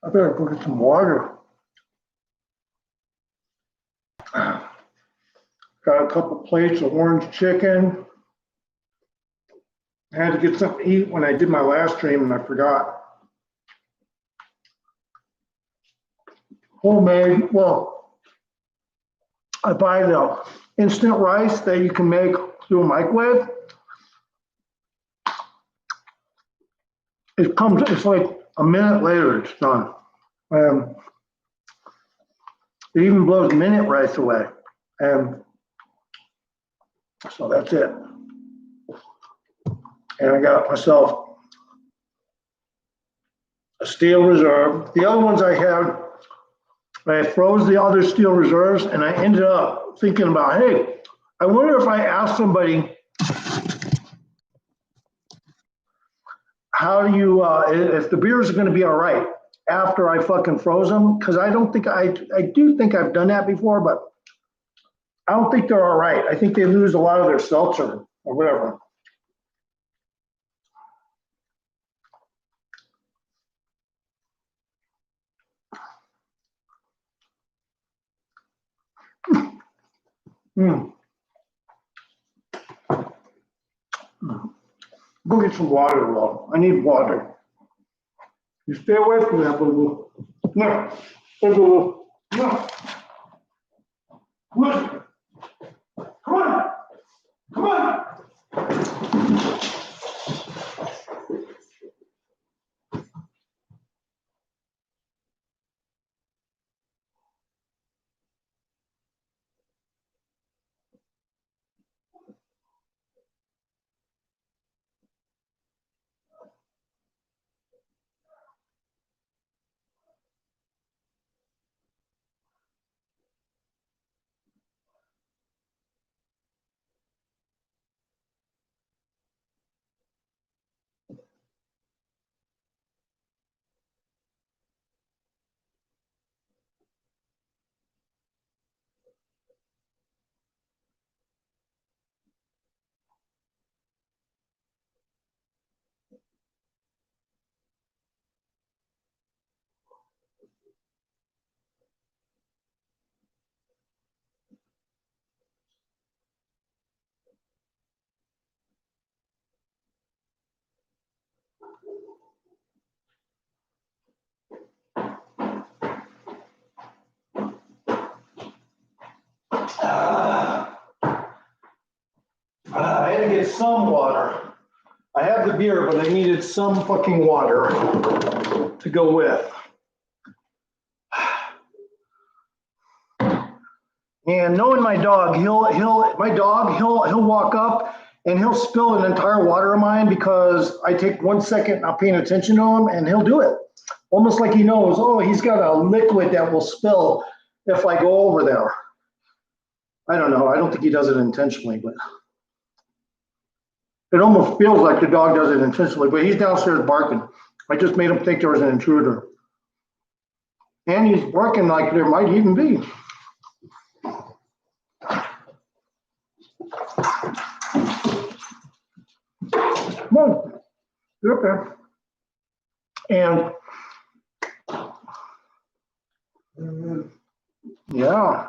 I better go get some water. Got a couple plates of orange chicken. I had to get something to eat when I did my last stream and I forgot. Homemade, well, I buy the instant rice that you can make through a microwave. It's like a minute later, it's done. It even blows minute rice away. And so that's it. And I got myself a steel reserve. The other ones I froze the other steel reserves, and I ended up thinking about, hey, I wonder if I ask somebody, how do you, if the beers are going to be all right after I fucking froze them? Because I don't think, I do think I've done that before, but I don't think they're all right. I think they lose a lot of their seltzer or whatever. Go get some water, love. I need water. You stay away from that, boo-boo. No. Hey, boo-boo. No. Look. Come on. Come on. I had to get some water. I have the beer, but I needed some fucking water to go with. And knowing my dog, he'll walk up and he'll spill an entire water of mine because I take 1 second, I'm paying attention to him, and he'll do it. Almost like he knows, oh, he's got a liquid that will spill if I go over there. I don't know. I don't think he does it intentionally, but it almost feels like the dog does it intentionally, but he's downstairs barking. I just made him think there was an intruder. And he's barking like there might even be. Come on, get up there. And yeah.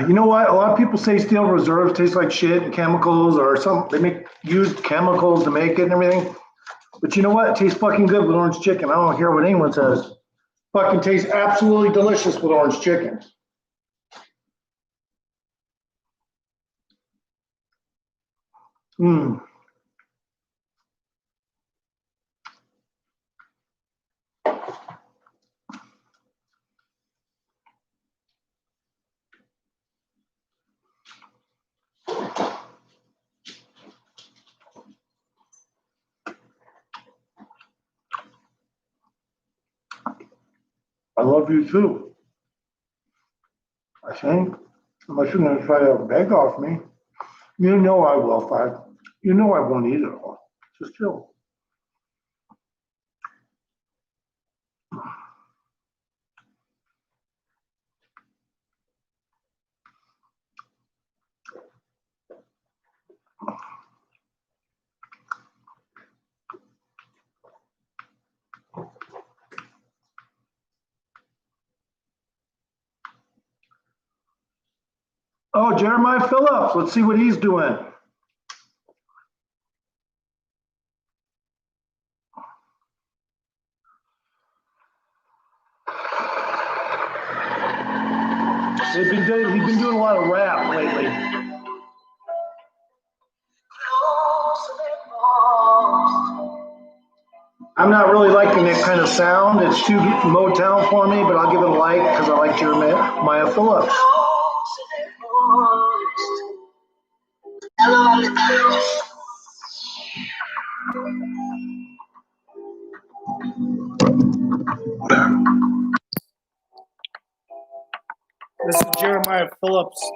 You know what? A lot of people say steel reserves taste like shit and chemicals or they make used chemicals to make it and everything. But you know what? It tastes fucking good with orange chicken. I don't care what anyone says. Fucking tastes absolutely delicious with orange chicken. Mmm. I love you too. Hank, unless you're going to try to beg off me. You know I will, Five. You know I won't eat it all. Just chill. Oh, Jeremiah Phillips. Let's see what he's doing. He's been doing a lot of rap lately. I'm not really liking that kind of sound. It's too Motown for me, but I'll give it a like because I like Jeremiah Phillips. This is Jeremiah Phillips.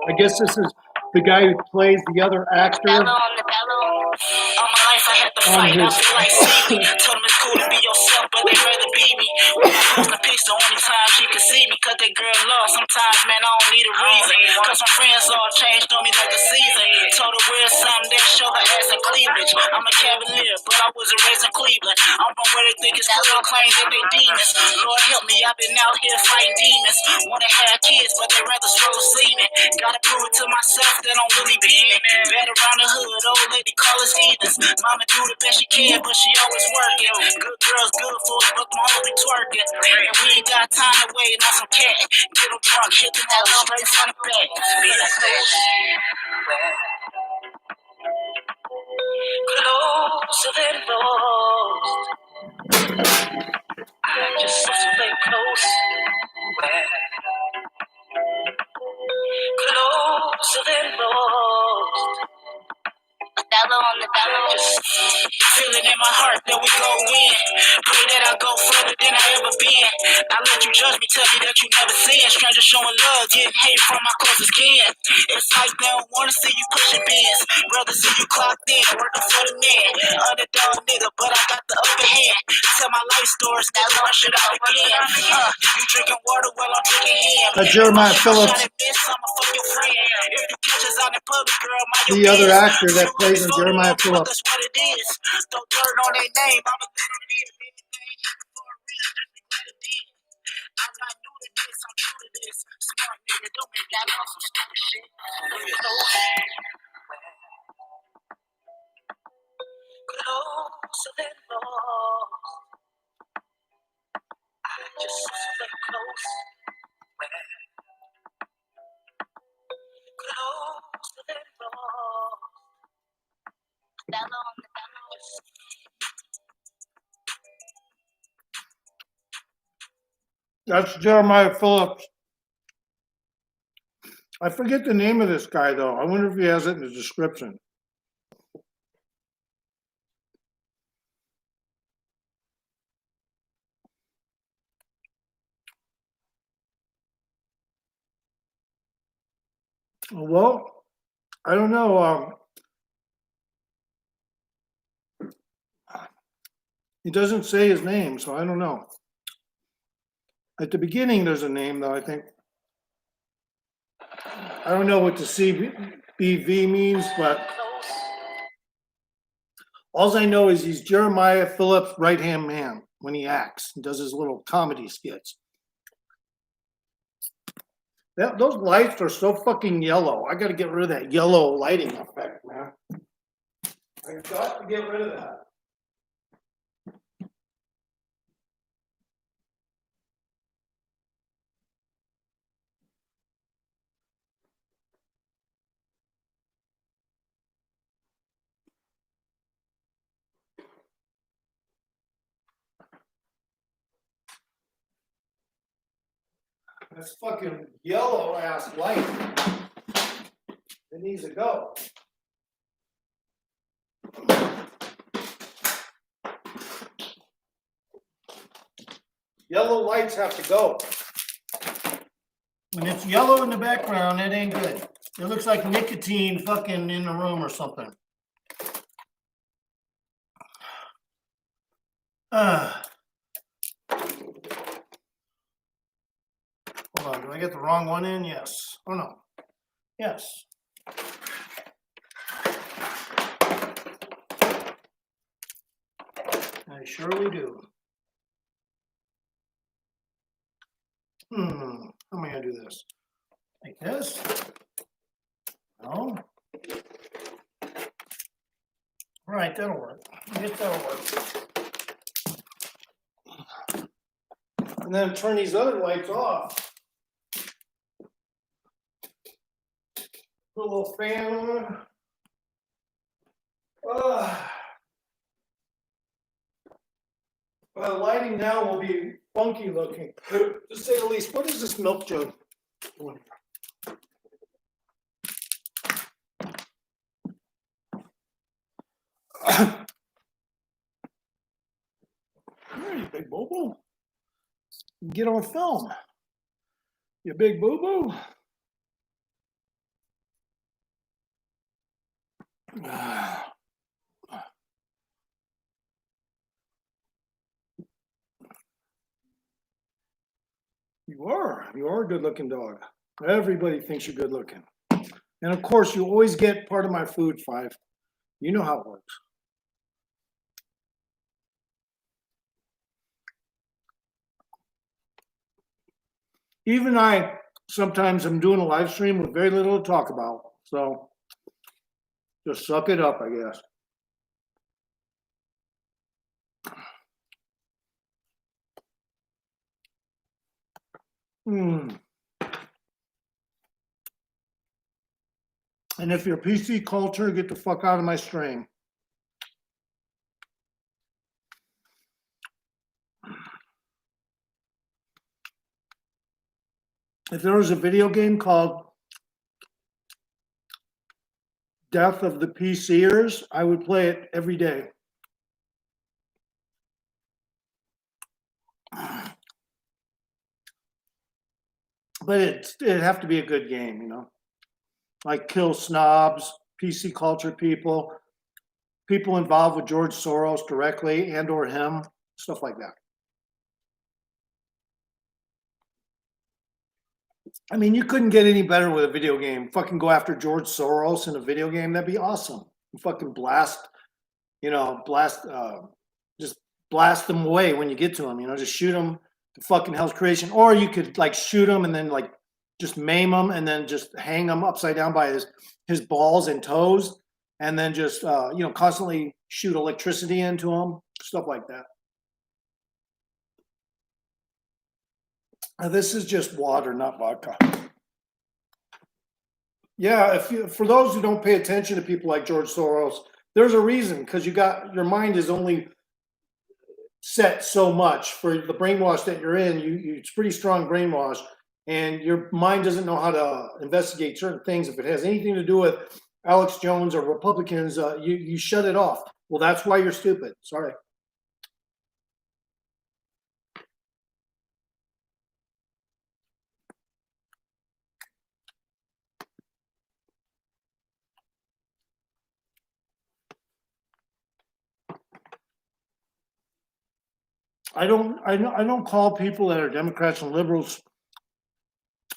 I guess this is the guy who plays the other actor. On his. Told him it's cool to be yourself, but they rather be me. When I post a picture, only time she can see me, cause that girl lost. Sometimes, man, I don't need a reason. Cause my friends all changed on me like the season. Told her wear something that show her ass in cleavage. I'm a Cavalier, but I wasn't raised in Cleveland. I'm from where they think it's cool to claim that they demons. Lord help me, I've been out here fighting demons. Wanna have kids, but they rather struggle semen. Gotta prove it to myself that I'm really beaming. Bad around the hood, old lady call us heathens. Mama do the best she can, but she always working. Good girls good for us, but my hoes be twerking. And we ain't got time to wait on some cat. Get them drunk, hit them all straight from the back. Closer than lost. I just stay close. Closer than lost. Just feeling in my heart that we go win. Pray that I go further than I ever been. I let you judge me, tell me that you never seen. Strangers showing love, getting hate from my closest kin. It's like they don't wanna see you pushing bins. Rather see you clocked in, working for the man. Underdog nigga, but I got the upper hand. Tell my life stories, never run shit out again. You drinking water while I'm drinking him. Jeremiah Phillips. The other actor that plays in Jeremiah Phillips. That's what it is. Don't turn on their name. I'm a little anything for a reason. I'm not new to this. I'm true to this. Smart nigga, don't make that on some stupid shit. Closer than lost. I just stay close. Closer than lost. That's Jeremiah Phillips. I forget the name of this guy, though. I wonder if he has it in the description. Well, I don't know. He doesn't say his name, so I don't know. At the beginning, there's a name, though, I think. I don't know what the CBV means, but all I know is he's Jeremiah Phillips' right-hand man when he acts and does his little comedy skits. Those lights are so fucking yellow. I got to get rid of that yellow lighting effect, man. I got to get rid of that. That's fucking yellow ass light. It needs to go. Yellow lights have to go. When it's yellow in the background, it ain't good. It looks like nicotine fucking in the room or something. Hold on, do I get the wrong one in? Yes. Oh no. Yes. I surely do. How am I gonna do this? Like this? No. All right, that'll work. I guess that'll work. And then turn these other lights off. Put a little fan on. Well, the lighting now will be funky looking, to say the least. What is this milk jug? Here, you big boo-boo. Get on film. You big boo-boo. You are a good looking dog. Everybody thinks you're good looking. And of course, you always get part of my food, Five. You know how it works. Even sometimes I'm doing a live stream with very little to talk about. So just suck it up, I guess. And if you're PC culture, get the fuck out of my stream. If there was a video game called Death of the PCers, I would play it every day. But it'd have to be a good game, you know? Like kill snobs, PC culture people involved with George Soros directly and or him, stuff like that. I mean, you couldn't get any better with a video game. Fucking go after George Soros in a video game, that'd be awesome. You fucking just blast them away when you get to them, you know, just shoot them to fucking hell's creation. Or you could like shoot them and then like just maim them and then just hang them upside down by his balls and toes and then just, constantly shoot electricity into them, stuff like that. This is just water, not vodka. Yeah, for those who don't pay attention to people like George Soros, there's a reason, because your mind is only set so much for the brainwash that you're in. It's pretty strong brainwash, and your mind doesn't know how to investigate certain things. If it has anything to do with Alex Jones or Republicans, you shut it off. Well, that's why you're stupid. Sorry. I don't call people that are Democrats and liberals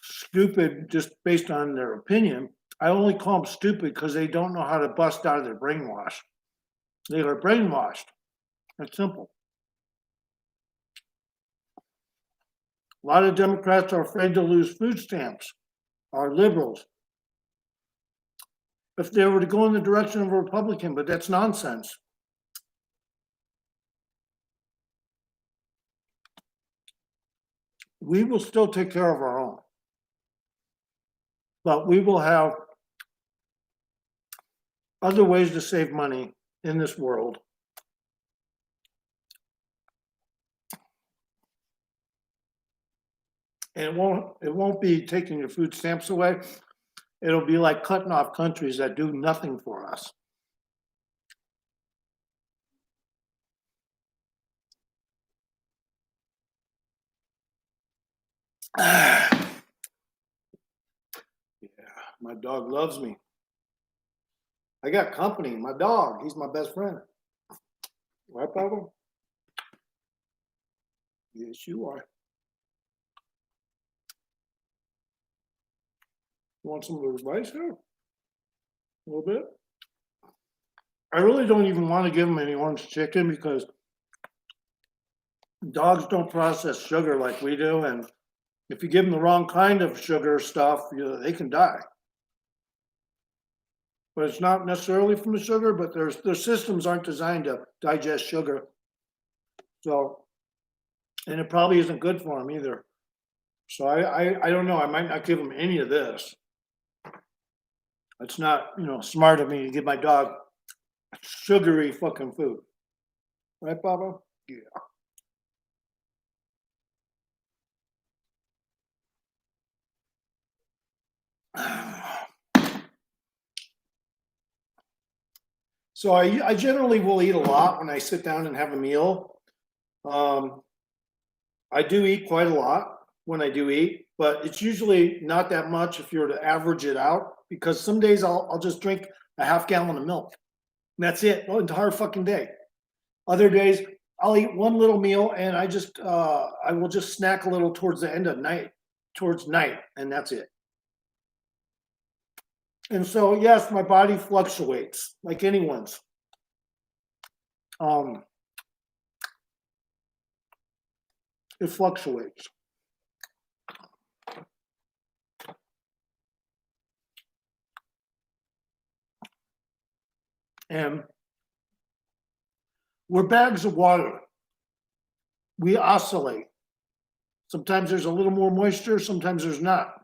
stupid just based on their opinion. I only call them stupid because they don't know how to bust out of their brainwash. They are brainwashed. That's simple. A lot of Democrats are afraid to lose food stamps, are liberals. If they were to go in the direction of a Republican, but that's nonsense. We will still take care of our own, but we will have other ways to save money in this world. And it won't be taking your food stamps away. It'll be like cutting off countries that do nothing for us. Yeah, my dog loves me. I got company. My dog, he's my best friend. Right, Papa? Yes, you are. You want some of the advice here? A little bit? I really don't even want to give them any orange chicken because dogs don't process sugar like we do. And if you give them the wrong kind of sugar stuff, they can die. But it's not necessarily from the sugar, but their systems aren't designed to digest sugar. So, and it probably isn't good for them either. So I don't know. I might not give them any of this. It's not, smart of me to give my dog sugary fucking food. Right, Papa? Yeah. So I generally will eat a lot when I sit down and have a meal. I do eat quite a lot when I do eat, but it's usually not that much if you're to average it out, because some days I'll just drink a half gallon of milk. And that's it, the entire fucking day. Other days I'll eat one little meal and I will just snack a little towards the end of night, towards night, and that's it. And so yes, my body fluctuates like anyone's. It fluctuates. And we're bags of water. We oscillate. Sometimes there's a little more moisture, sometimes there's not.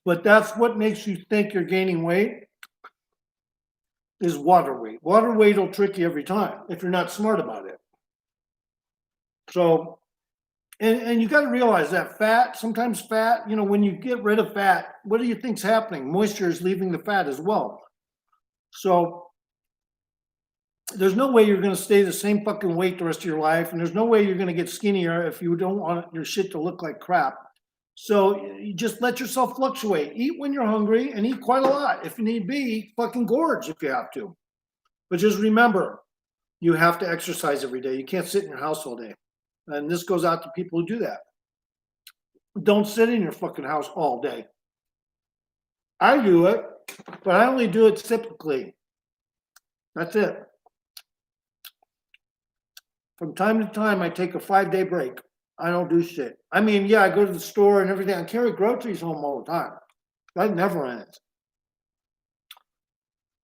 But that's what makes you think you're gaining weight, is water weight. Water weight will trick you every time if you're not smart about it. So, and you got to realize that sometimes fat, when you get rid of fat, what do you think's happening? Moisture is leaving the fat as well. So there's no way you're going to stay the same fucking weight the rest of your life, and there's no way you're going to get skinnier if you don't want your shit to look like crap. So you just let yourself fluctuate. Eat when you're hungry and eat quite a lot. If you need be, fucking gorge if you have to. But just remember, you have to exercise every day. You can't sit in your house all day. And this goes out to people who do that. Don't sit in your fucking house all day. I do it, but I only do it typically. That's it. From time to time, I take a 5-day break. I don't do shit. I mean, yeah, I go to the store and everything. I carry groceries home all the time. That never ends.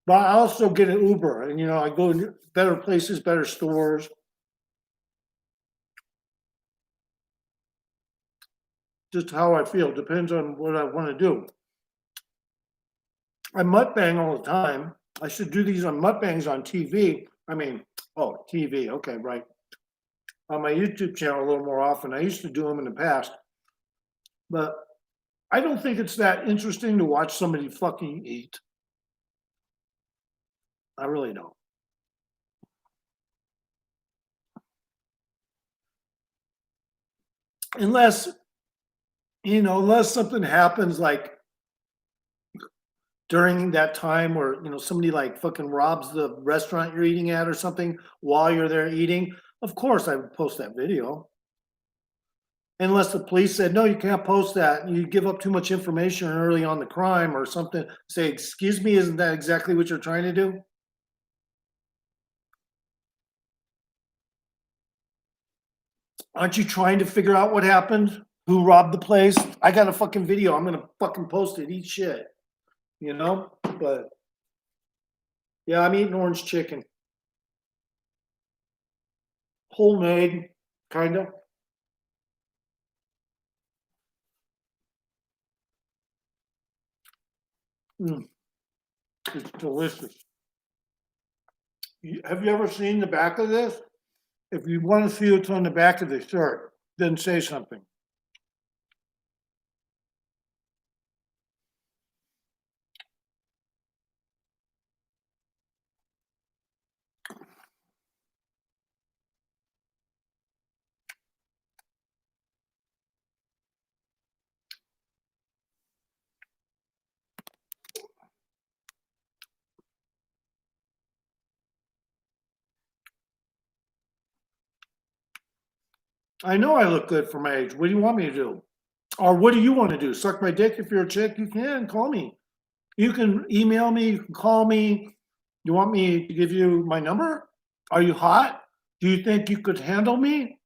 But I also get an Uber, and I go to better places, better stores. Just how I feel. Depends on what I want to do. I mukbang all the time. I should do these on mukbangs on TV. TV. Okay, right. On my YouTube channel a little more often. I used to do them in the past. But I don't think it's that interesting to watch somebody fucking eat. I really don't. Unless something happens like during that time where, somebody like fucking robs the restaurant you're eating at or something while you're there eating, of course I would post that video. Unless the police said, no, you can't post that. You give up too much information early on the crime or something. Say, excuse me, isn't that exactly what you're trying to do? Aren't you trying to figure out what happened? Who robbed the place? I got a fucking video. I'm gonna fucking post it. Eat shit. But yeah, I'm eating orange chicken. Homemade, kind of. It's delicious. Have you ever seen the back of this? If you want to see what's on the back of the shirt, then say something. I know I look good for my age. What do you want me to do? Or what do you want to do? Suck my dick? If you're a chick, you can call me. You can email me. You can call me. You want me to give you my number? Are you hot? Do you think you could handle me?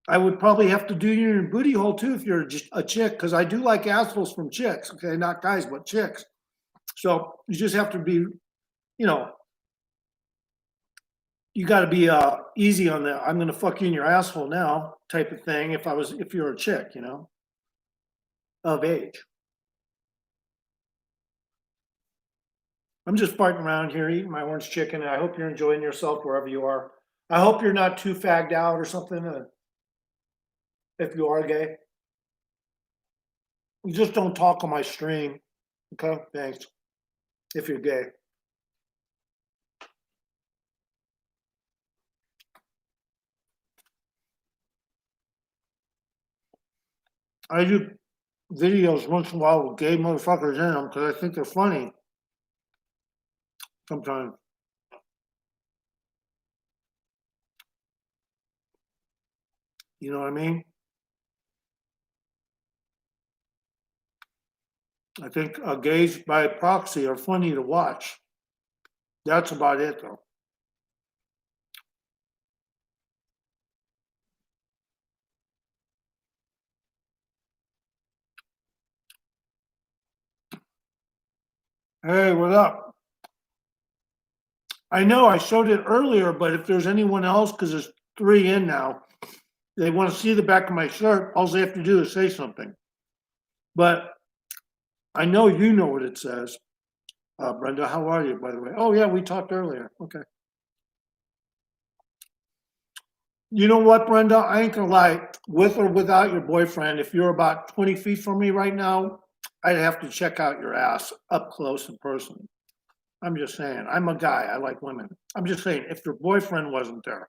I would probably have to do you in your booty hole too if you're just a chick, because I do like assholes from chicks. Okay, not guys, but chicks. So you just have to be, you know, you got to be easy on the "I'm gonna fuck you in your asshole now" type of thing. If you're a chick, you know, of age. I'm just farting around here eating my orange chicken, and I hope you're enjoying yourself wherever you are. I hope you're not too fagged out or something. If you are gay, you just don't talk on my stream. Okay, thanks. If you're gay. I do videos once in a while with gay motherfuckers in them because I think they're funny sometimes. You know what I mean? I think gays by proxy are funny to watch. That's about it, though. Hey, what up? I know I showed it earlier, but if there's anyone else, because there's 3 in now, they want to see the back of my shirt, all they have to do is say something. But I know you know what it says. Brenda, how are you, by the way? Oh, yeah, we talked earlier. Okay. You know what, Brenda? I ain't gonna lie, with or without your boyfriend, if you're about 20 feet from me right now, I'd have to check out your ass up close and personal. I'm just saying, I'm a guy, I like women. I'm just saying, if your boyfriend wasn't there.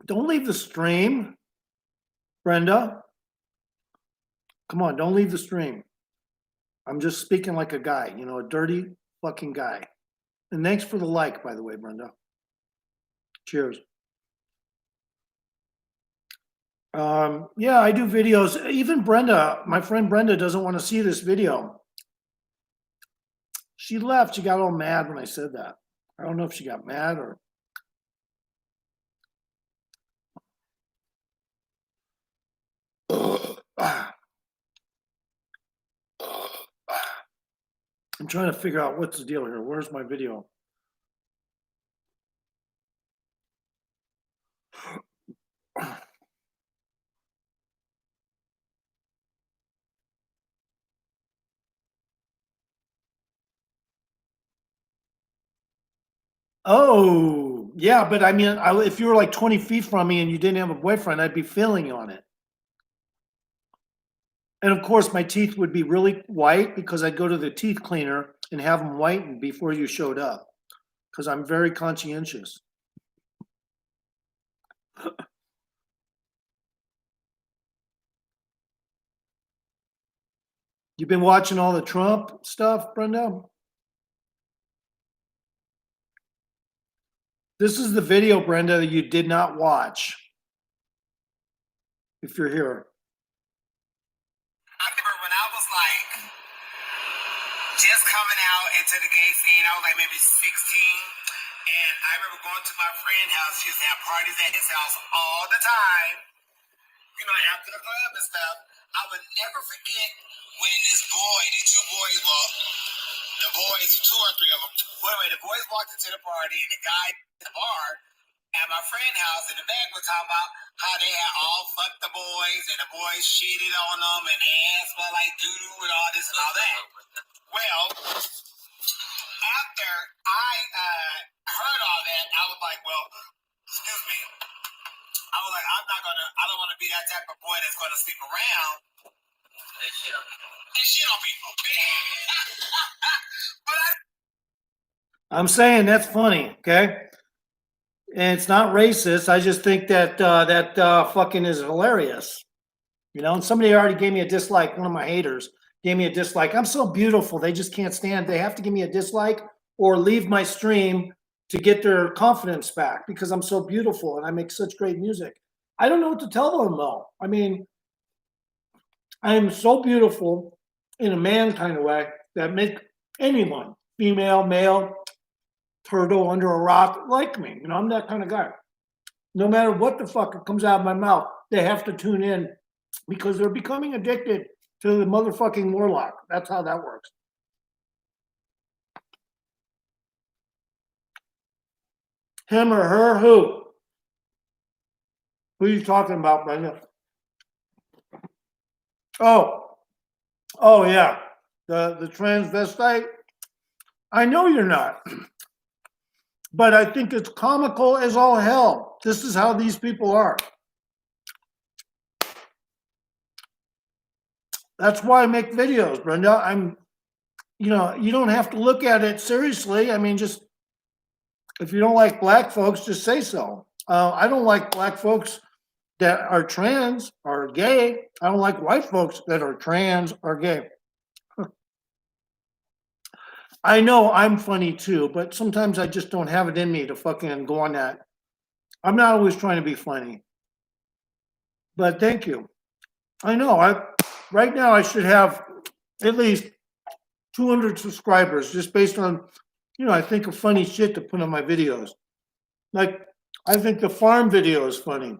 Don't leave the stream, Brenda. Come on, don't leave the stream. I'm just speaking like a guy, you know, a dirty fucking guy. And thanks for the like, by the way, Brenda. Cheers. Yeah, I do videos. Even Brenda, my friend Brenda, doesn't want to see this video. She left. She got all mad when I said that. I don't know if she got mad or. I'm trying to figure out what's the deal here. Where's my video? Oh, yeah, but I mean, if you were like 20 feet from me and you didn't have a boyfriend, I'd be feeling you on it. And of course, my teeth would be really white because I'd go to the teeth cleaner and have them whitened before you showed up because I'm very conscientious. You've been watching all the Trump stuff, Brenda? This is the video, Brenda, that you did not watch. If you're here. I remember when I was like just coming out into the gay scene, I was like maybe 16. And I remember going to my friend's house. She used to have parties at his house all the time, you know, after the club and stuff. I would never forget when this boy, these 2 boys, well, the boys, 2 or 3 of them, anyway, the boys walked into the party and the guy at the bar at my friend's house in the back was talking about how they had all fucked the boys and the boys cheated on them and ass smelled like doo-doo and all this and all that. Well, after I heard all that, I was like, well, excuse me. I was like, I don't want to be that type of boy that's going to sleep around and shit on people. But I'm saying that's funny, okay? And it's not racist. I just think that fucking is hilarious. You know, and somebody already gave me a dislike. One of my haters gave me a dislike. I'm so beautiful. They just can't stand. They have to give me a dislike. or leave my stream to get their confidence back because I'm so beautiful and I make such great music. I don't know what to tell them though. I mean, I am so beautiful in a man kind of way that make anyone, female, male, turtle under a rock, like me. You know, I'm that kind of guy. No matter what the fuck comes out of my mouth, they have to tune in because they're becoming addicted to the motherfucking warlock. That's how that works. Him or her, who? Who are you talking about, Brenda? Oh yeah, the transvestite. I know you're not, but I think it's comical as all hell. This is how these people are. That's why I make videos, Brenda. You know, you don't have to look at it seriously. I mean, just if you don't like black folks, just say so. I don't like black folks that are trans or gay. I don't like white folks that are trans or gay. I know I'm funny too, but sometimes I just don't have it in me to fucking go on that. I'm not always trying to be funny. But thank you. I know. Right now I should have at least 200 subscribers just based on, you know, I think of funny shit to put on my videos. Like, I think the farm video is funny.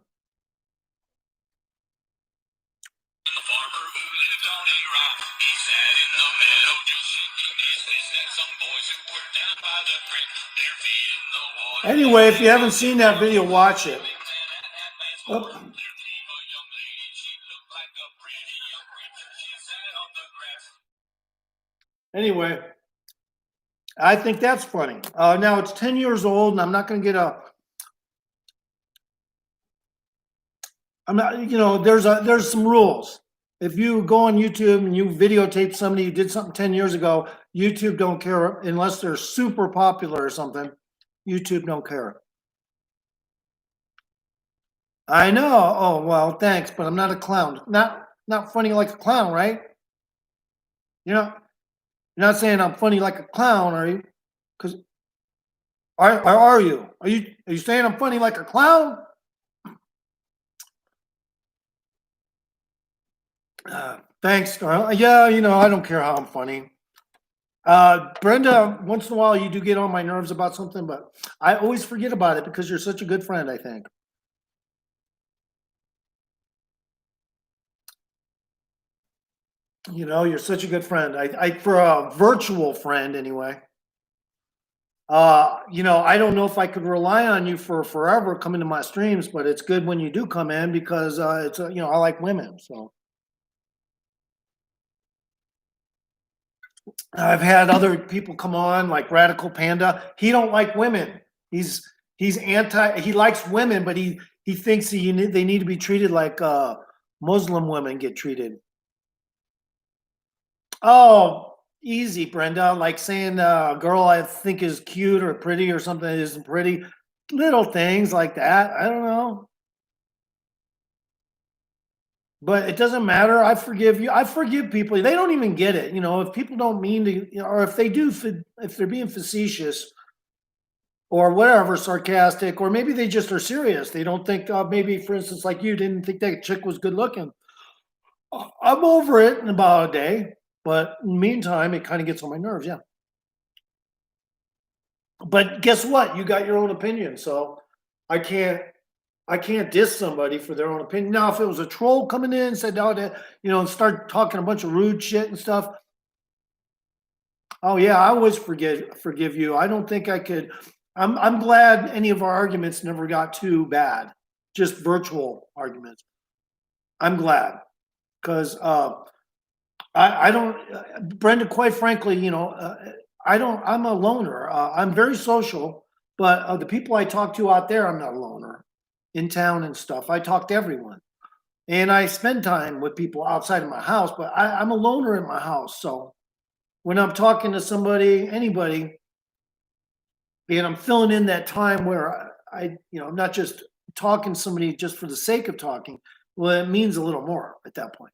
Anyway, if you haven't seen that video, watch it. Oh. Anyway, I think that's funny. Now it's 10 years old, and I'm not going to get I'm not, you know, there's some rules. If you go on YouTube and you videotape somebody who did something 10 years ago, YouTube don't care unless they're super popular or something. YouTube don't care. I know. Oh, well, thanks, but I'm not a clown. Not funny like a clown, right? You know, you're not saying I'm funny like a clown, are you? Because are you? Are you saying I'm funny like a clown? Thanks, Darla. Yeah, you know, I don't care how I'm funny. Brenda, once in a while you do get on my nerves about something, but I always forget about it because you're such a good friend, I think. You know, you're such a good friend. I for a virtual friend anyway. You know, I don't know if I could rely on you for forever coming to my streams, but it's good when you do come in because it's you know, I like women, so. I've had other people come on like Radical Panda. He don't like women. He's anti. He likes women, but he thinks they need to be treated like Muslim women get treated. Oh, easy, Brenda. Like saying a girl I think is cute or pretty or something that isn't pretty. Little things like that. I don't know. But it doesn't matter. I forgive you. I forgive people. They don't even get it. You know, if people don't mean to, you know, or if they do, if they're being facetious or whatever, sarcastic, or maybe they just are serious. They don't think, maybe, for instance, like you didn't think that chick was good looking. I'm over it in about a day. But in the meantime, it kind of gets on my nerves. Yeah. But guess what? You got your own opinion. So I can't diss somebody for their own opinion. Now, if it was a troll coming in and said, "Oh, you know," and start talking a bunch of rude shit and stuff. Oh yeah, I always forgive you. I don't think I could. I'm glad any of our arguments never got too bad. Just virtual arguments. I'm glad because I don't, Brenda. Quite frankly, you know, I'm a loner. I'm very social, but the people I talk to out there, I'm not a loner. In town and stuff. I talk to everyone. And I spend time with people outside of my house, but I'm a loner in my house. So when I'm talking to somebody, anybody, and I'm filling in that time where you know, I'm not just talking to somebody just for the sake of talking, well, it means a little more at that point.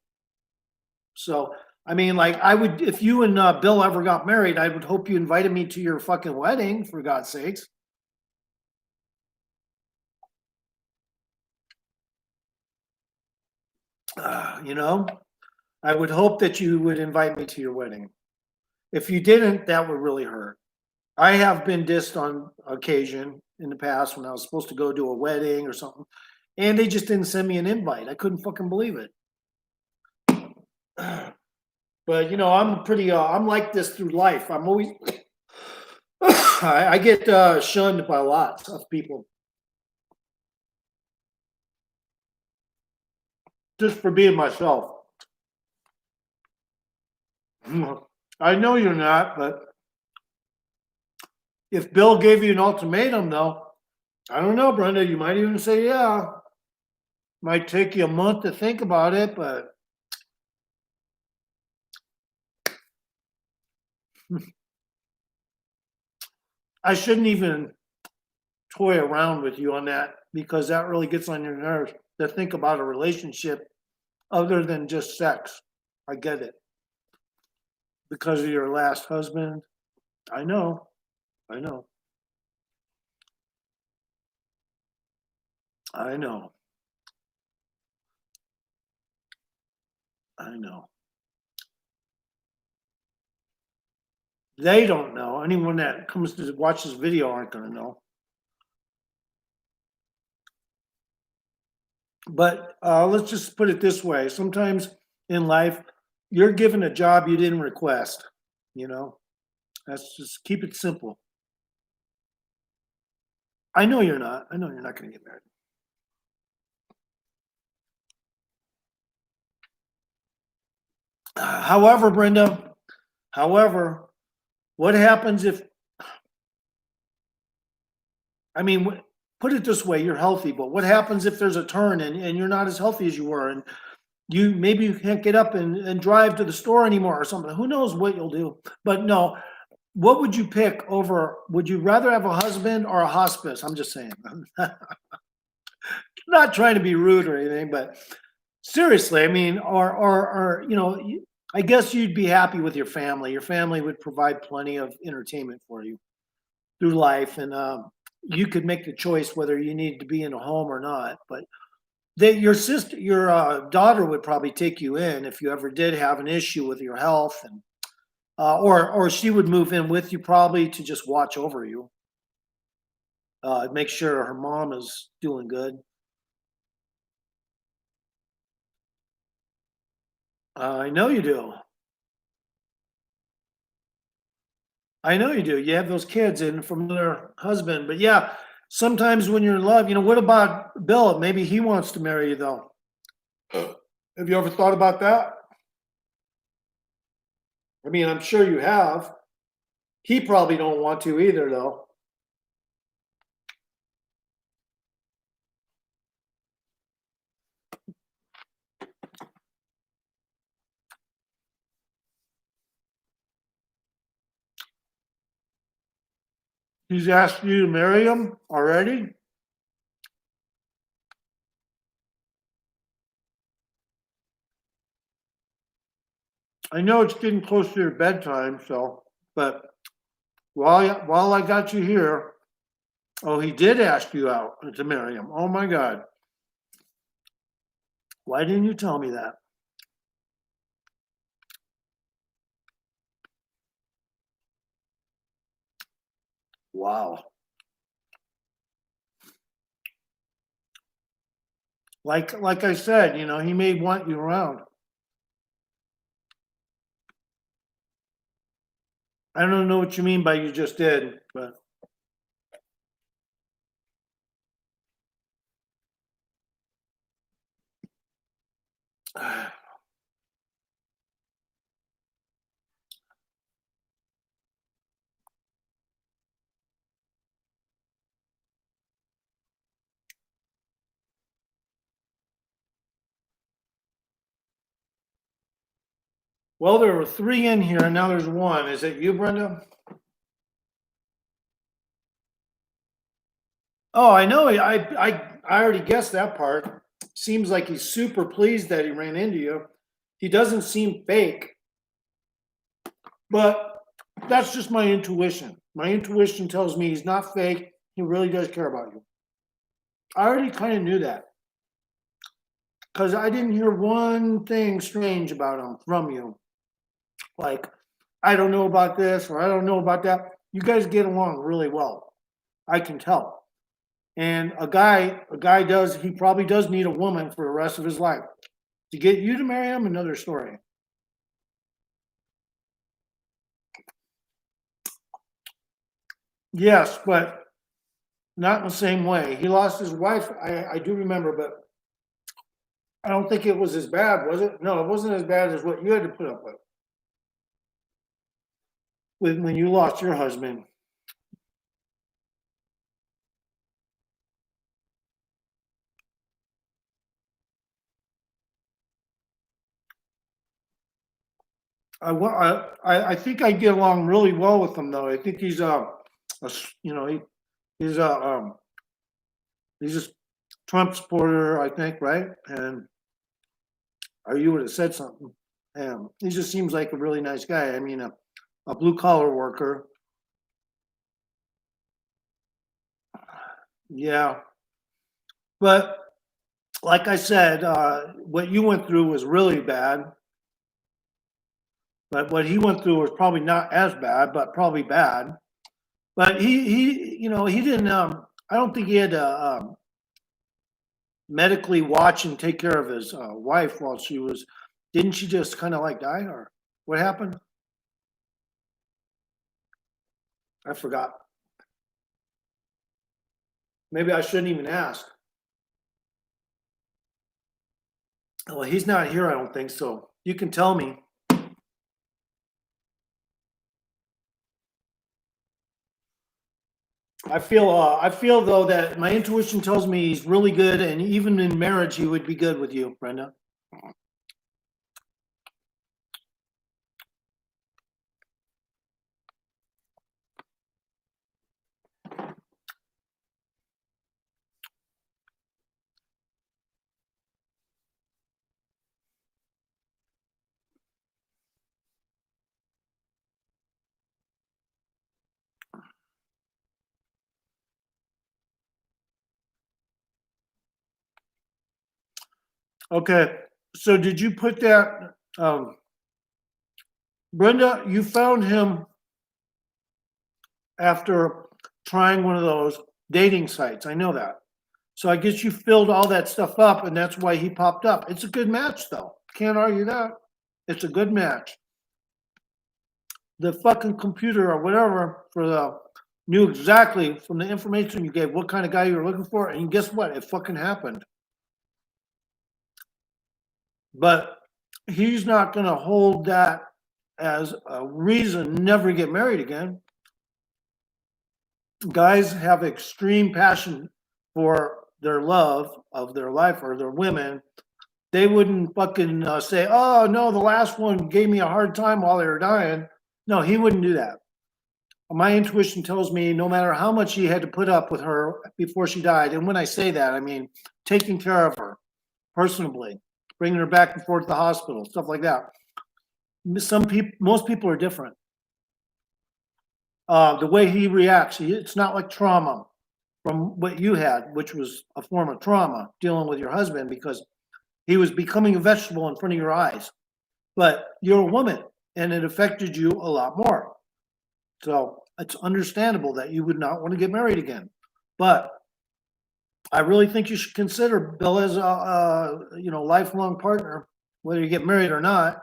So I mean, like, I would, if you and Bill ever got married, I would hope you invited me to your fucking wedding, for God's sakes. You know, I would hope that you would invite me to your wedding. If you didn't, that would really hurt. I have been dissed on occasion in the past when I was supposed to go to a wedding or something, and they just didn't send me an invite. I couldn't fucking believe it. But you know, I'm pretty. I'm like this through life. I'm always. I get shunned by lots of people just for being myself. I know you're not, but if Bill gave you an ultimatum, though, I don't know, Brenda. You might even say, "Yeah." Might take you a month to think about it, but I shouldn't even toy around with you on that because that really gets on your nerves to think about a relationship other than just sex. I get it. Because of your last husband. I know. I know. I know. I know. They don't know. Anyone that comes to watch this video aren't going to know. But let's just put it this way. Sometimes in life, you're given a job you didn't request. You know, let's just keep it simple. I know you're not. I know you're not going to get married. However, Brenda, what happens if, I mean, put it this way, you're healthy, but what happens if there's a turn and you're not as healthy as you were and maybe you can't get up and drive to the store anymore or something? Who knows what you'll do? But no, what would you pick over, would you rather have a husband or a hospice? I'm just saying. Not trying to be rude or anything, but seriously, I mean, or you know, I guess you'd be happy with your family. Your family would provide plenty of entertainment for you through life, and you could make the choice whether you needed to be in a home or not. But your daughter would probably take you in if you ever did have an issue with your health, and or she would move in with you probably to just watch over you, make sure her mom is doing good. I know you do. I know you do. You have those kids and from their husband. But yeah, sometimes when you're in love, you know, what about Bill? Maybe he wants to marry you though. Have you ever thought about that? I mean, I'm sure you have. He probably don't want to either though. He's asked you to marry him already? I know it's getting close to your bedtime, so, but while I got you here, oh, he did ask you out to marry him. Oh my God. Why didn't you tell me that? Wow. Like I said, you know, he may want you around. I don't know what you mean by you just did, but well, there were 3 in here and now there's 1. Is it you, Brenda? Oh, I know. I already guessed that part. Seems like he's super pleased that he ran into you. He doesn't seem fake. But that's just my intuition. My intuition tells me he's not fake. He really does care about you. I already kind of knew that. Because I didn't hear one thing strange about him from you. Like, I don't know about this or I don't know about that. You guys get along really well. I can tell. And a guy he probably does need a woman for the rest of his life. To get you to marry him, another story. Yes, but not in the same way. He lost his wife, I do remember, but I don't think it was as bad, was it? No, it wasn't as bad as what you had to put up with when you lost your husband. I think I get along really well with him, though. I think he's he's a Trump supporter, I think, right? And or you would have said something. And he just seems like a really nice guy. I mean, a blue collar worker. Yeah, but like I said, what you went through was really bad. But what he went through was probably not as bad, but probably bad. But he didn't. I don't think he had to medically watch and take care of his wife while she was. Didn't she just kind of like die, or what happened? I forgot. Maybe I shouldn't even ask. Well, he's not here. I don't think so. You can tell me. I feel though that my intuition tells me he's really good, and even in marriage, he would be good with you, Brenda. Okay, so did you put that, Brenda? You found him after trying one of those dating sites. I know that. So I guess you filled all that stuff up, and that's why he popped up. It's a good match, though. Can't argue that. It's a good match. The fucking computer or whatever for the knew exactly from the information you gave what kind of guy you were looking for, and guess what? It fucking happened. But he's not going to hold that as a reason never to get married again. Guys have extreme passion for their love of their life or their women. They wouldn't fucking say, oh, no, the last one gave me a hard time while they were dying. No, he wouldn't do that. My intuition tells me no matter how much he had to put up with her before she died, and when I say that, I mean taking care of her personally, bringing her back and forth to the hospital, stuff like that. Most people are different. The way he reacts, it's not like trauma from what you had, which was a form of trauma dealing with your husband because he was becoming a vegetable in front of your eyes. But you're a woman, and it affected you a lot more. So it's understandable that you would not want to get married again. But I really think you should consider Bill as a lifelong partner, whether you get married or not.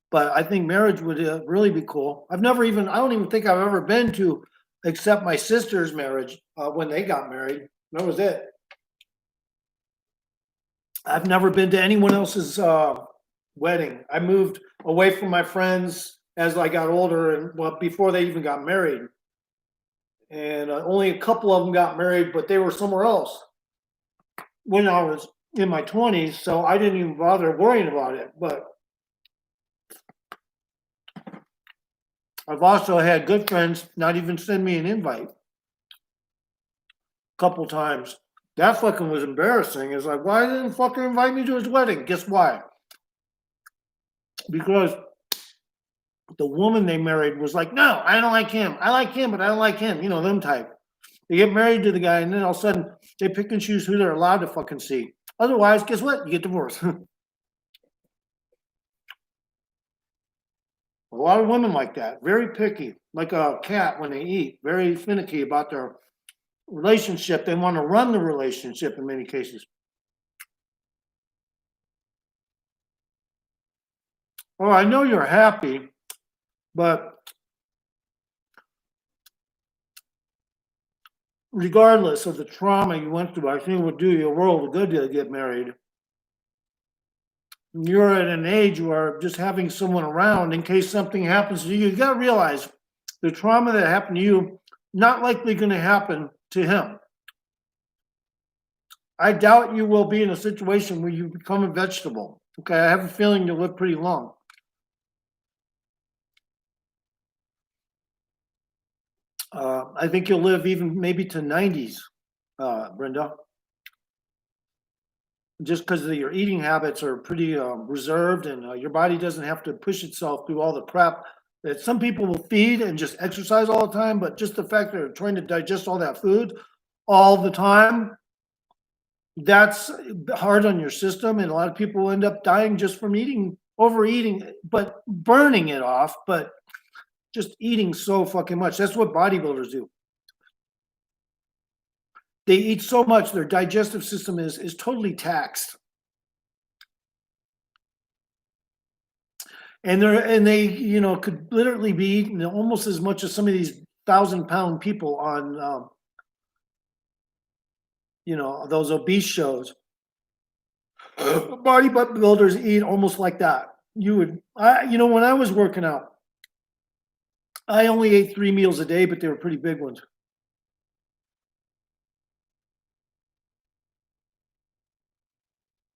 But I think marriage would really be cool. I don't even think I've ever been to except my sister's marriage when they got married. That was it. I've never been to anyone else's wedding. I moved away from my friends as I got older and before they even got married. And only a couple of them got married, but they were somewhere else when I was in my 20s. So I didn't even bother worrying about it. But I've also had good friends not even send me an invite a couple times. That fucking was embarrassing. It's like, why didn't fucking invite me to his wedding? Guess why? Because the woman they married was like, no, I don't like him. I like him, but I don't like him. You know, them type. They get married to the guy, and then all of a sudden they pick and choose who they're allowed to fucking see. Otherwise, guess what? You get divorced. A lot of women like that, very picky, like a cat when they eat, very finicky about their relationship. They want to run the relationship in many cases. Oh, I know you're happy, but regardless of the trauma you went through, I think it would do you a world of good to get married. You're at an age where just having someone around in case something happens to you, you got to realize the trauma that happened to you, not likely going to happen to him. I doubt you will be in a situation where you become a vegetable. Okay, I have a feeling you'll live pretty long. I think you'll live even maybe to 90s, Brenda. Just because your eating habits are pretty reserved, and your body doesn't have to push itself through all the crap that some people will feed and just exercise all the time, but just the fact that they're trying to digest all that food all the time, that's hard on your system, and a lot of people end up dying just from overeating, but burning it off, but just eating so fucking much. That's what bodybuilders do. They eat so much, their digestive system is totally taxed. And they, you know, could literally be eating almost as much as some of these 1,000-pound people on, you know, those obese shows. Bodybuilders eat almost like that. You know, when I was working out, I only ate 3 meals a day, but they were pretty big ones.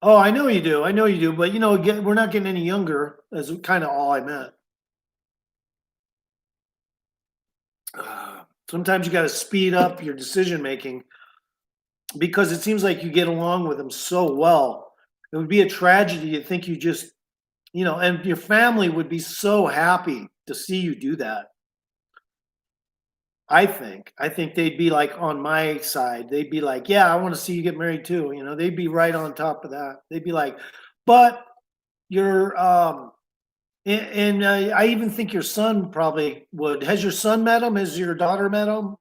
Oh, I know you do. I know you do. But, you know, we're not getting any younger, is kind of all I meant. Sometimes you got to speed up your decision making because it seems like you get along with them so well. It would be a tragedy to think you just, you know, and your family would be so happy to see you do that. I think they'd be like on my side. They'd be like, yeah, I want to see you get married too. You know, they'd be right on top of that. They'd be like, but you're, and I even think your son probably would. Has your son met him? Has your daughter met him?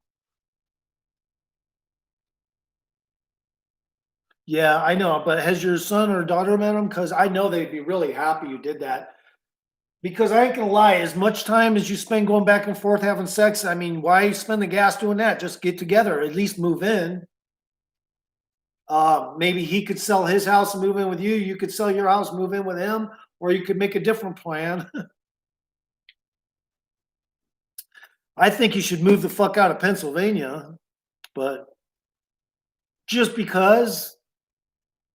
Yeah, I know. But has your son or daughter met him? Because I know they'd be really happy you did that. Because I ain't gonna lie, as much time as you spend going back and forth having sex, I mean, why spend the gas doing that? Just get together, at least move in. Maybe he could sell his house and move in with you. You could sell your house, move in with him, or you could make a different plan. I think you should move the fuck out of Pennsylvania, but just because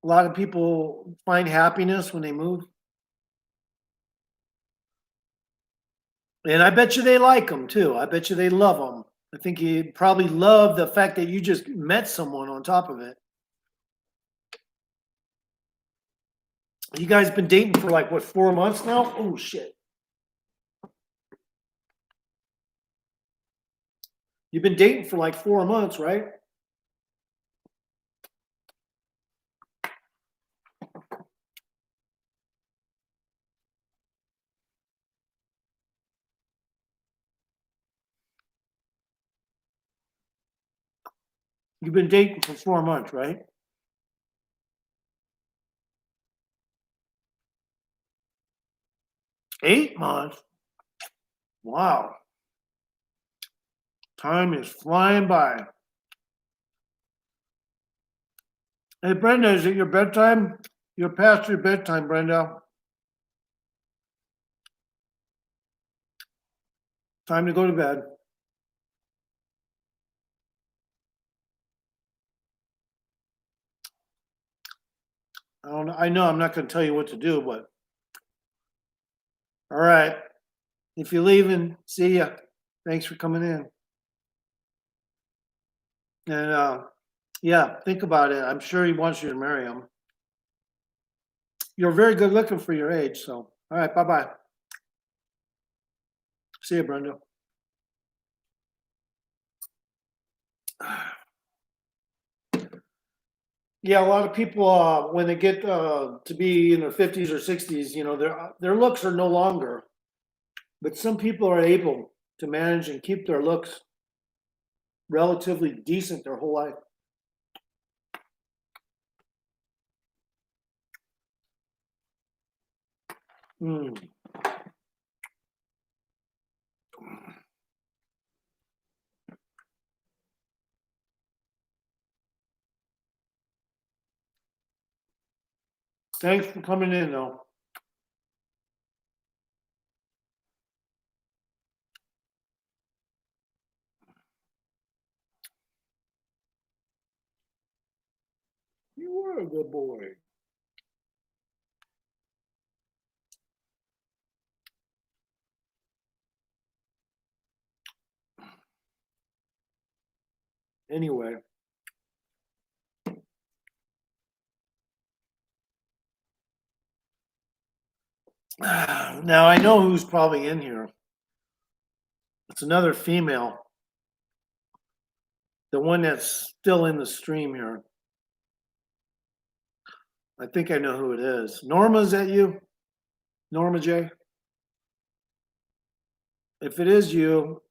a lot of people find happiness when they move. And I bet you they like them too. I bet you they love them. I think you probably love the fact that you just met someone on top of it. You guys been dating for like, what, 4 months now? Oh, shit. You've been dating for like 4 months, right? You've been dating for 4 months, right? Eight months? Wow. Time is flying by. Hey, Brenda, is it your bedtime? You're past your bedtime, Brenda. Time to go to bed. I know I'm not going to tell you what to do, but all right. If you're leaving, see ya. Thanks for coming in. And yeah, think about it. I'm sure he wants you to marry him. You're very good looking for your age. So, all right, bye-bye. See you, Brenda. Yeah, a lot of people, when they get to be in their 50s or 60s, you know, their looks are no longer. But some people are able to manage and keep their looks relatively decent their whole life. Mm. Thanks for coming in, though. You were a good boy. Anyway. Now I know who's probably in here. It's another female. The one that's still in the stream here. I think I know who it is. Norma, is that you? Norma J? If it is you,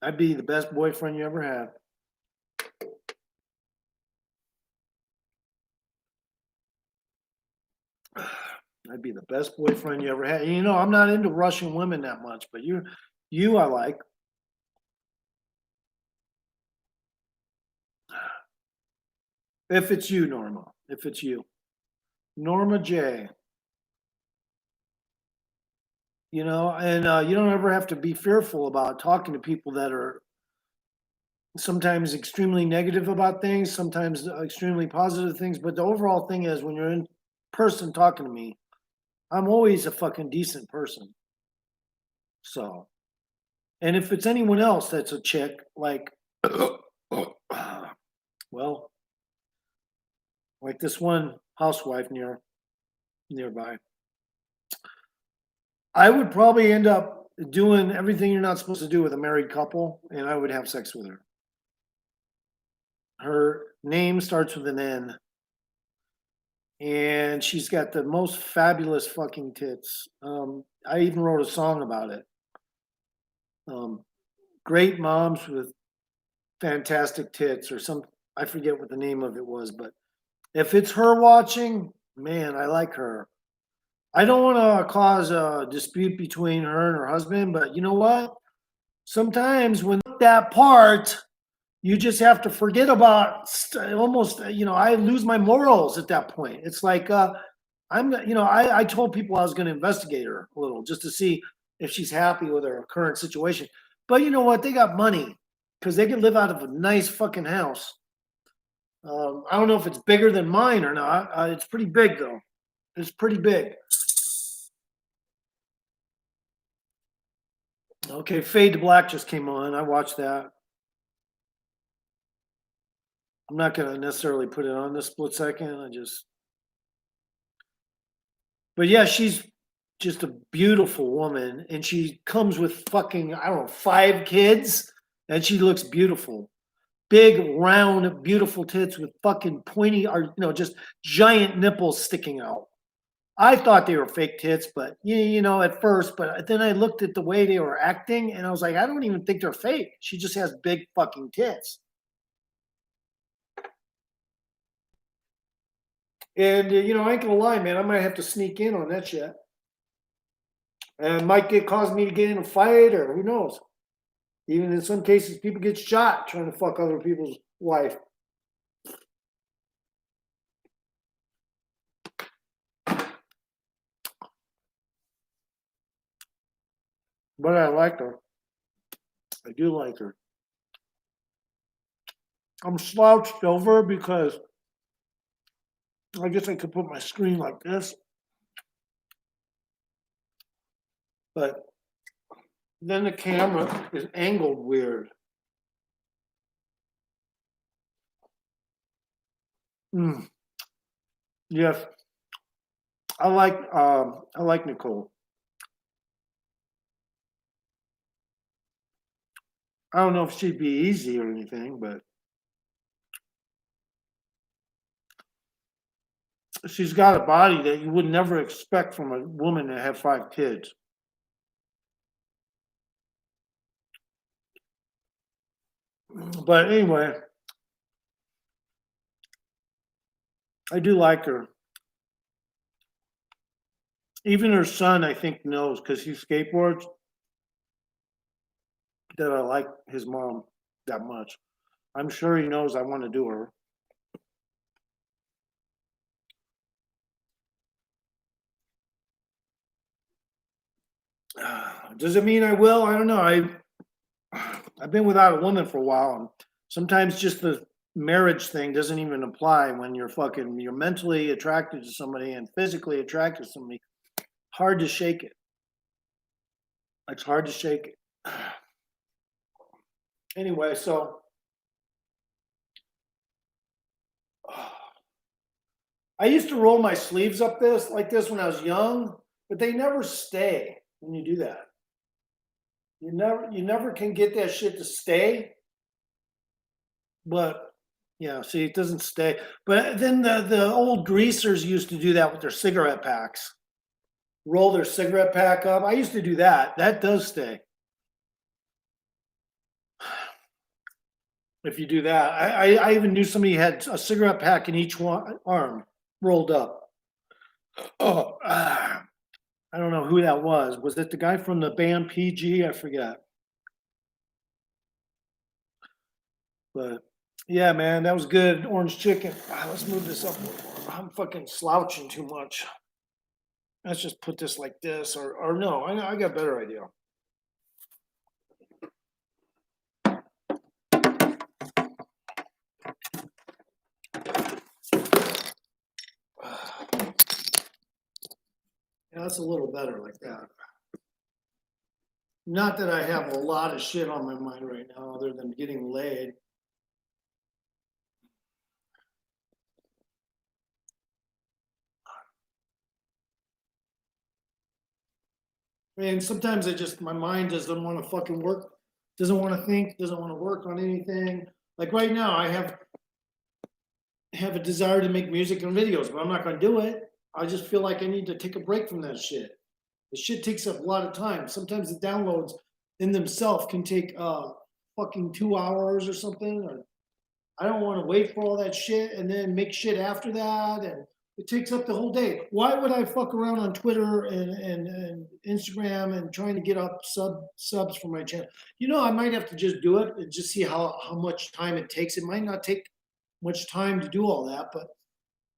I'd be the best boyfriend you ever had. I'd be the best boyfriend you ever had. You know, I'm not into Russian women that much, but you I like. If it's you, Norma. If it's you. Norma J. You know, and you don't ever have to be fearful about talking to people that are sometimes extremely negative about things, sometimes extremely positive things. But the overall thing is when you're in person talking to me, I'm always a fucking decent person. So, and if it's anyone else that's a chick, like, well, like this one housewife nearby, I would probably end up doing everything you're not supposed to do with a married couple, and I would have sex with her. Her name starts with an N, and she's got the most fabulous fucking tits. I even wrote a song about it. Great moms with fantastic tits, or some, I forget what the name of it was, but if it's her watching, man, I like her. I don't want to cause a dispute between her and her husband, but you know what? Sometimes when that part, you just have to forget about almost, you know, I lose my morals at that point. It's like, I told people I was going to investigate her a little just to see if she's happy with her current situation. But you know what? They got money because they can live out of a nice fucking house. I don't know if it's bigger than mine or not. It's pretty big, though. It's pretty big. Okay, Fade to Black just came on. I watched that. I'm not going to necessarily put it on this split second. But yeah, she's just a beautiful woman. And she comes with fucking, I don't know, 5 kids. And she looks beautiful. Big, round, beautiful tits with fucking pointy, or, you know, just giant nipples sticking out. I thought they were fake tits, but you know, at first, but then I looked at the way they were acting and I was like, I don't even think they're fake. She just has big fucking tits. And, you know, I ain't gonna lie, man, I might have to sneak in on that shit. And it might cause me to get in a fight, or who knows. Even in some cases, people get shot trying to fuck other people's wife. But I like her. I do like her. I'm slouched over because I guess I could put my screen like this. But then the camera is angled weird. Yes. I like Nicole. I don't know if she'd be easy or anything, but she's got a body that you would never expect from a woman that had 5 kids. But anyway, I do like her. Even her son, I think, knows because he skateboards that I like his mom that much. I'm sure he knows I want to do her. Does it mean I will? I don't know. I've been without a woman for a while, and sometimes just the marriage thing doesn't even apply when you're mentally attracted to somebody and physically attracted to somebody. Hard to shake it. It's hard to shake it. Anyway, so I used to roll my sleeves up like this when I was young, but they never stay when you do that. You never can get that shit to stay. But yeah, see, it doesn't stay. But then the old greasers used to do that with their cigarette packs. Roll their cigarette pack up. I used to do that. That does stay. If you do that, I even knew somebody had a cigarette pack in each arm rolled up. Oh, I don't know who that was. Was it the guy from the band PG? I forget. But yeah, man, that was good. Orange chicken. Let's move this up a little more. I'm fucking slouching too much. Let's just put this like this, or no, I got a better idea. Yeah, that's a little better like that. Not that I have a lot of shit on my mind right now other than getting laid. And sometimes my mind doesn't want to fucking work, doesn't want to think, doesn't want to work on anything. Like right now, I have a desire to make music and videos, but I'm not going to do it. I just feel like I need to take a break from that shit. The shit takes up a lot of time. Sometimes the downloads in themselves can take fucking 2 hours or something. Or I don't want to wait for all that shit and then make shit after that. And it takes up the whole day. Why would I fuck around on Twitter and Instagram and trying to get up subs for my channel? You know, I might have to just do it and just see how much time it takes. It might not take much time to do all that, but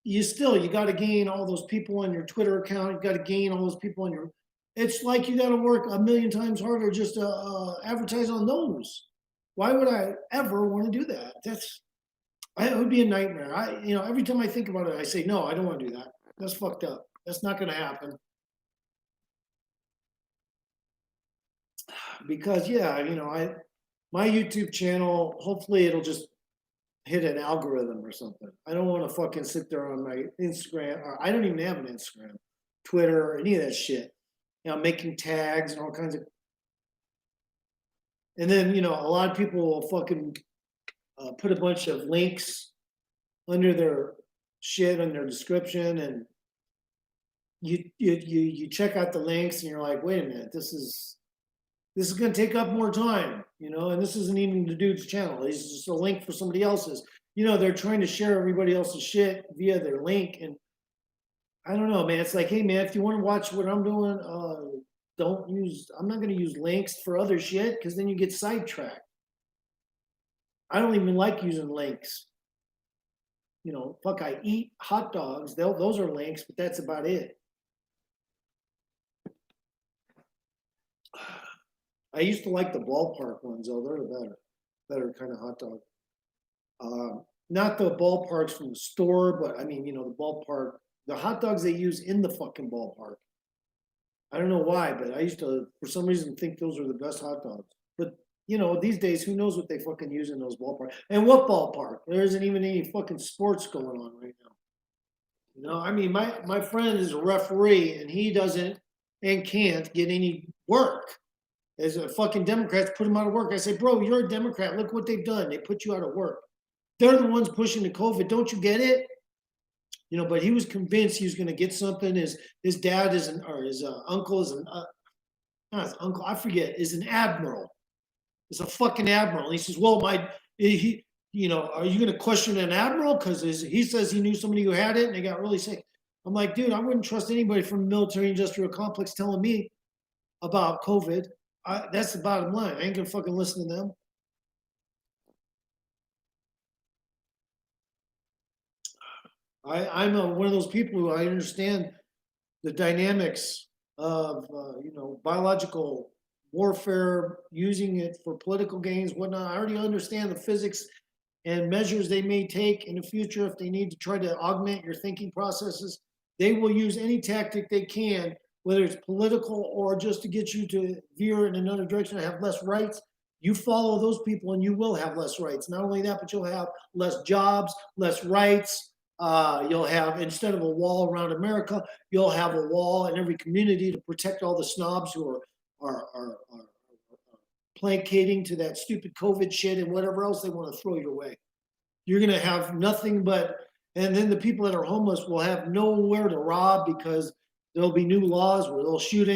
you got to gain all those people on your Twitter account. You got to gain all those people on your. It's like you got to work a million times harder just to advertise on those. Why would I ever want to do that? It would be a nightmare. Every time I think about it, I say, no, I don't want to do that. That's fucked up. That's not going to happen. Because my YouTube channel, hopefully it'll just hit an algorithm or something. I don't want to fucking sit there on my Instagram, or I don't even have an Instagram, Twitter, or any of that shit. Making tags and all kinds of. And then, a lot of people will fucking put a bunch of links under their shit in their description, and you check out the links and you're like, wait a minute, this is going to take up more time, and this isn't even the dude's channel. It's just a link for somebody else's. They're trying to share everybody else's shit via their link, and I don't know, man. It's like, hey, man, if you want to watch what I'm doing, I'm not going to use links for other shit because then you get sidetracked. I don't even like using links. I eat hot dogs. Those are links, but that's about it. I used to like the ballpark ones, though. They're the better kind of hot dog. Not the ballparks from the store, but I mean, the hot dogs they use in the fucking ballpark. I don't know why, but I used to, for some reason, think those are the best hot dogs. But, these days, who knows what they fucking use in those ballparks? And what ballpark? There isn't even any fucking sports going on right now. My friend is a referee, and he doesn't and can't get any work as a fucking Democrats put them out of work. I say, bro, you're a Democrat. Look what they've done. They put you out of work. They're the ones pushing the COVID. Don't you get it? You know, but he was convinced he was going to get something. His dad is his uncle is not his uncle, I forget, is an admiral. Is a fucking admiral. And he says, well, you know, are you going to question an admiral? Because he says he knew somebody who had it and they got really sick. I'm like, dude, I wouldn't trust anybody from the military industrial complex telling me about COVID. That's the bottom line. I ain't going to fucking listen to them. I'm one of those people who I understand the dynamics of, you know, biological warfare, using it for political gains, whatnot. I already understand the physics and measures they may take in the future if they need to try to augment your thinking processes. They will use any tactic they can, whether it's political or just to get you to veer in another direction and have less rights. You follow those people and you will have less rights. Not only that, but you'll have less jobs, less rights. You'll have, instead of a wall around America, you'll have a wall in every community to protect all the snobs who are placating to that stupid COVID shit and whatever else they want to throw your way. You're going to have nothing but, and then the people that are homeless will have nowhere to rob because there'll be new laws where they'll shoot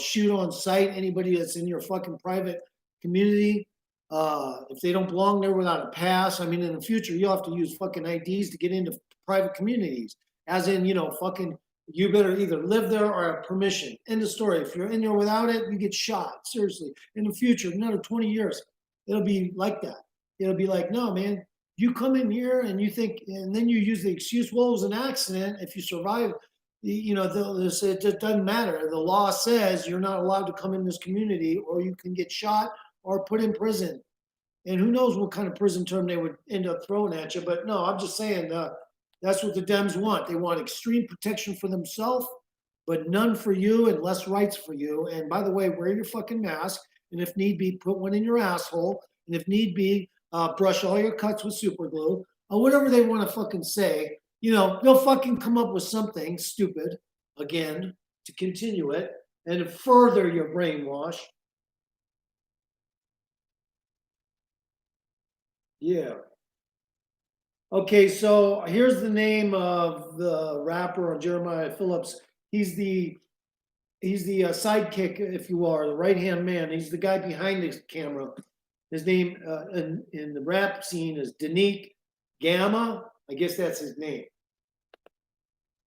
shoot on sight anybody that's in your fucking private community. If they don't belong there without a pass, I mean, in the future, you'll have to use fucking IDs to get into private communities, as in, you know, fucking, you better either live there or have permission. End of story. If you're in there without it, you get shot. Seriously. In the future, another 20 years, it'll be like that. It'll be like, no, man, you come in here and you think, and then you use the excuse, well, it was an accident. If you survive, you know, it just doesn't matter. The law says you're not allowed to come in this community, or you can get shot or put in prison. And who knows what kind of prison term they would end up throwing at you. But no, I'm just saying, that's what the Dems want. They want extreme protection for themselves, but none for you and less rights for you. And by the way, wear your fucking mask. And if need be, put one in your asshole. And if need be, brush all your cuts with super glue or whatever they want to fucking say. You know, they'll fucking come up with something stupid again to continue it and further your brainwash. Yeah. Okay, so here's the name of the rapper, Jeremiah Phillips. He's the sidekick, if you are, the right-hand man. He's the guy behind the camera. His name in the rap scene is Danique Gamma. I guess that's his name.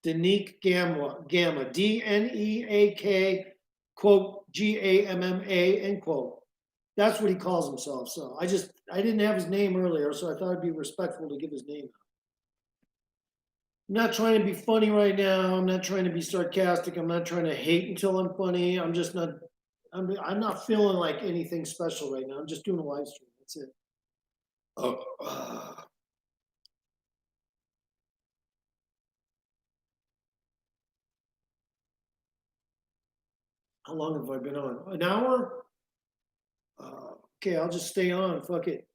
Danique Gamma, D-N-E-A-K, quote, G-A-M-M-A, end quote. That's what he calls himself. So I didn't have his name earlier, so I thought it'd be respectful to give his name. I'm not trying to be funny right now. I'm not trying to be sarcastic. I'm not trying to hate until I'm funny. I'm not feeling like anything special right now. I'm just doing a live stream. That's it. How long have I been on? An hour? Okay, I'll just stay on. Fuck it.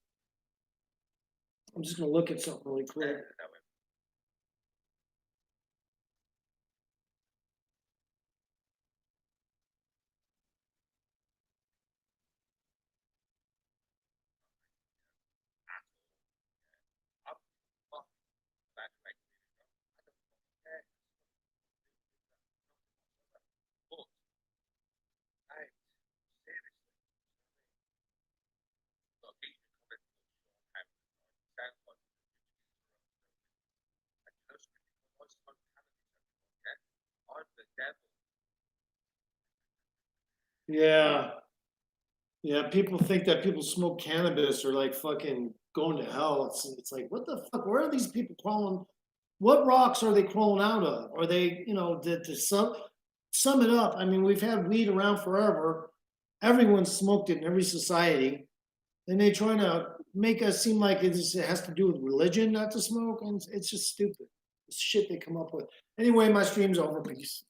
I'm just gonna look at something really quick. Yeah. Yeah, people think that people smoke cannabis are like fucking going to hell. It's like, what the fuck? Where are these people crawling? What rocks are they crawling out of? Are they, you know, to sum it up? I mean, we've had weed around forever. Everyone's smoked it in every society. And they're trying to make us seem like it has to do with religion not to smoke. And it's just stupid. It's shit they come up with. Anyway, my stream's over. Peace.